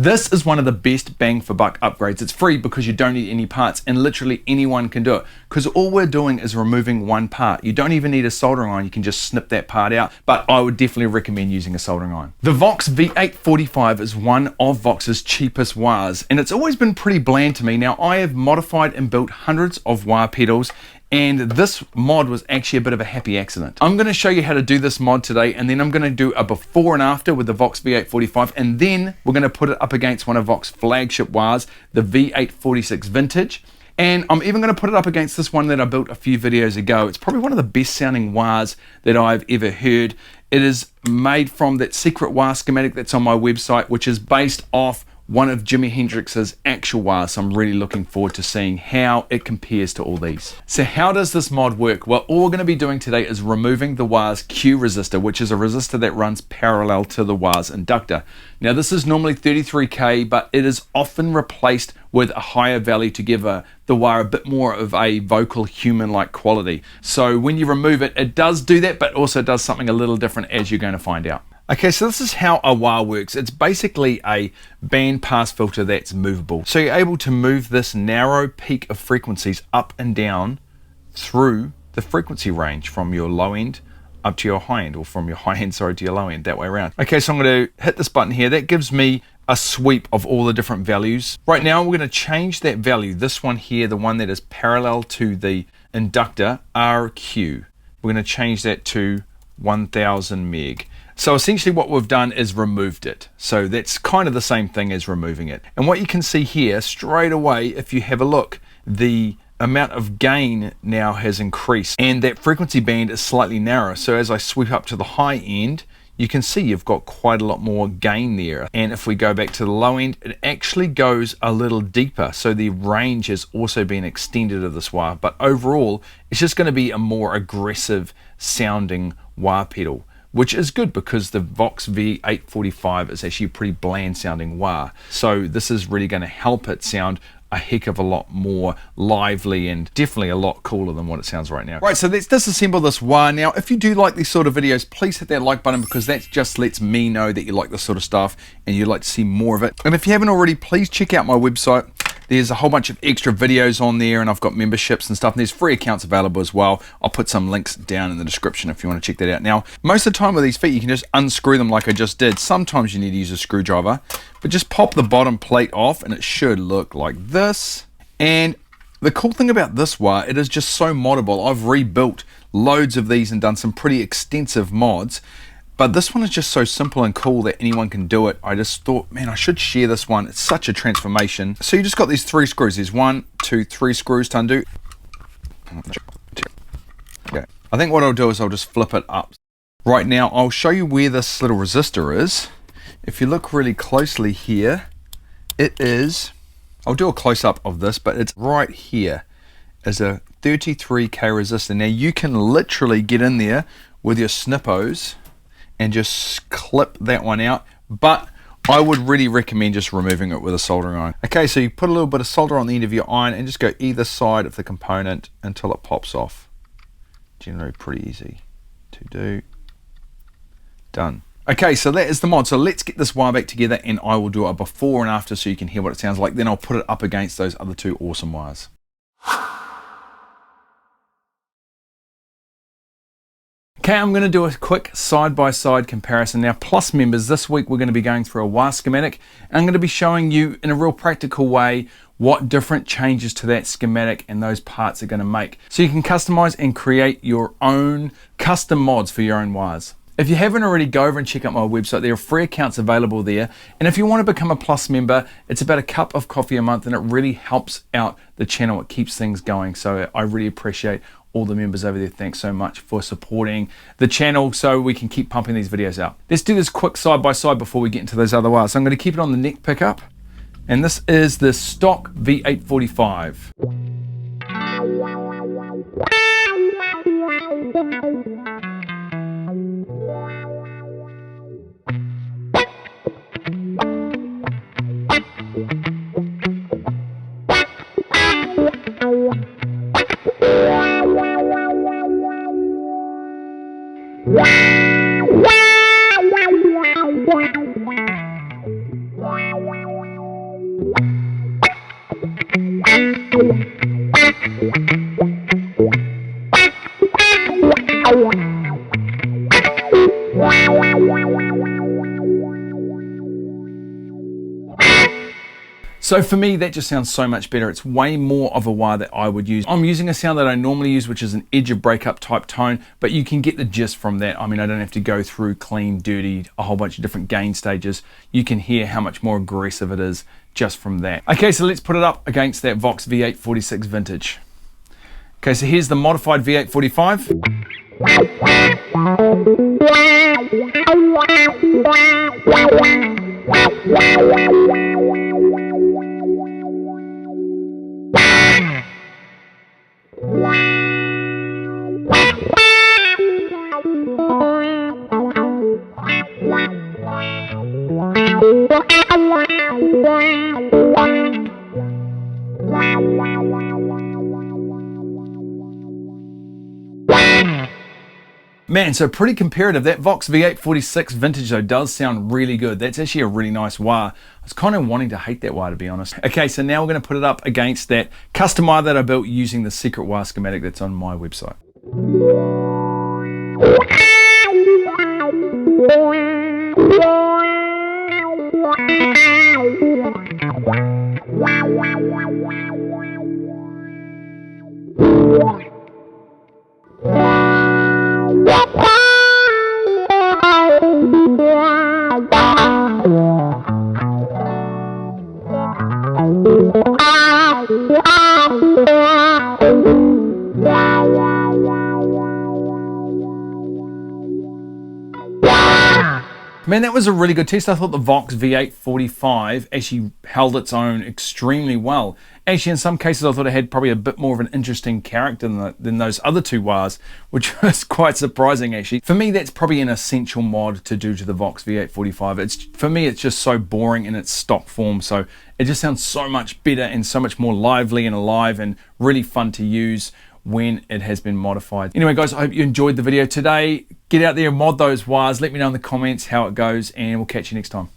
This is one of the best bang for buck upgrades. It's free because you don't need any parts, and literally anyone can do it, because all we're doing is removing one part. You don't even need a soldering iron, you can just snip that part out, but I would definitely recommend using a soldering iron. The Vox V845 is one of Vox's cheapest wahs, and it's always been pretty bland to me. Now, I have modified and built hundreds of wah pedals, and this mod was actually a bit of a happy accident. I'm going to show you how to do this mod today, and then I'm going to do a before and after with the Vox V845, and then we're going to put it up against one of Vox's flagship wahs, the V846 Vintage. And I'm even going to put it up against this one that I built a few videos ago. It's probably one of the best sounding wahs that I've ever heard. It is made from that secret wah schematic that's on my website, which is based off one of Jimi Hendrix's actual wahs. So I'm really looking forward to seeing how it compares to all these. So how does this mod work? Well, all we're going to be doing today is removing the wah's Q resistor, which is a resistor that runs parallel to the wah's inductor. Now, this is normally 33K, but it is often replaced with a higher value to give the wah a bit more of a vocal human-like quality. So when you remove it, it does do that, but also does something a little different, as you're going to find out. Okay, so this is how a wah works. It's basically a band pass filter that's movable. So you're able to move this narrow peak of frequencies up and down through the frequency range from your low end up to your high end, or from your high end, sorry, to your low end, that way around. Okay, so I'm going to hit this button here. That gives me a sweep of all the different values. Right now, we're going to change that value. This one here, the one that is parallel to the inductor, RQ. We're going to change that to 1000 meg. So essentially what we've done is removed it. So that's kind of the same thing as removing it. And what you can see here straight away, if you have a look, the amount of gain now has increased, and that frequency band is slightly narrower. So as I sweep up to the high end, you can see you've got quite a lot more gain there. And if we go back to the low end, it actually goes a little deeper. So the range has also been extended of this wah, but overall, it's just going to be a more aggressive sounding wah pedal, which is good because the Vox V845 is actually a pretty bland sounding wah. So this is really going to help it sound a heck of a lot more lively and definitely a lot cooler than what it sounds right now. Right, so let's disassemble this wah. Now, if you do like these sort of videos, please hit that like button, because that just lets me know that you like this sort of stuff and you'd like to see more of it. And if you haven't already, please check out my website. There's a whole bunch of extra videos on there, and I've got memberships and stuff, and there's free accounts available as well. I'll put some links down in the description if you want to check that out. Now, most of the time with these feet, you can just unscrew them like I just did. Sometimes you need to use a screwdriver, but just pop the bottom plate off and it should look like this. And the cool thing about this wah, it is just so moddable. I've rebuilt loads of these and done some pretty extensive mods. But this one is just so simple and cool that anyone can do it. I just thought, man, I should share this one. It's such a transformation. So you just got these 3 screws. There's 1, 2, 3 screws to undo. Okay. I think what I'll do is I'll just flip it up. Right now, I'll show you where this little resistor is. If you look really closely here, it is, I'll do a close-up of this, but it's right here is a 33K resistor. Now you can literally get in there with your snippos and just clip that one out, but I would really recommend just removing it with a soldering iron. Okay, so you put a little bit of solder on the end of your iron and just go either side of the component until it pops off. Generally pretty easy to do. Done. Okay, so that is the mod. So let's get this wah back together, and I will do a before and after so you can hear what it sounds like. Then I'll put it up against those other 2 awesome wahs. Okay, I'm going to do a quick side-by-side comparison. Now, Plus members, this week we're going to be going through a wah schematic. I'm going to be showing you in a real practical way what different changes to that schematic and those parts are going to make. So you can customize and create your own custom mods for your own wahs. If you haven't already, go over and check out my website. There are free accounts available there. And if you want to become a Plus member, it's about a cup of coffee a month, and it really helps out the channel. It keeps things going. So I really appreciate all the members over there. Thanks so much for supporting the channel so we can keep pumping these videos out. Let's do this quick side by side before we get into those other wahs. So I'm going to keep it on the neck pickup, and this is the stock V845. So for me, that just sounds so much better. It's way more of a wah that I would use. I'm using a sound that I normally use, which is an edge of breakup type tone, but you can get the gist from that. I mean, I don't have to go through clean, dirty, a whole bunch of different gain stages. You can hear how much more aggressive it is just from that. Okay, so let's put it up against that Vox V846 Vintage. Okay, so here's the modified V845. Man, so pretty comparative. That Vox V846 Vintage though does sound really good. That's actually a really nice wah. I was kind of wanting to hate that wah, to be honest. Okay, so now we're going to put it up against that custom wah that I built using the secret wah schematic that's on my website. Man, that was a really good test. I thought the Vox V845 actually held its own extremely well. Actually, in some cases, I thought it had probably a bit more of an interesting character than those other two wahs, which was quite surprising, actually. For me, that's probably an essential mod to do to the Vox V845. For me, it's just so boring in its stock form, so it just sounds so much better and so much more lively and alive and really fun to use when it has been modified. Anyway, guys, I hope you enjoyed the video today. Get out there and mod those wahs. Let me know in the comments how it goes, and we'll catch you next time.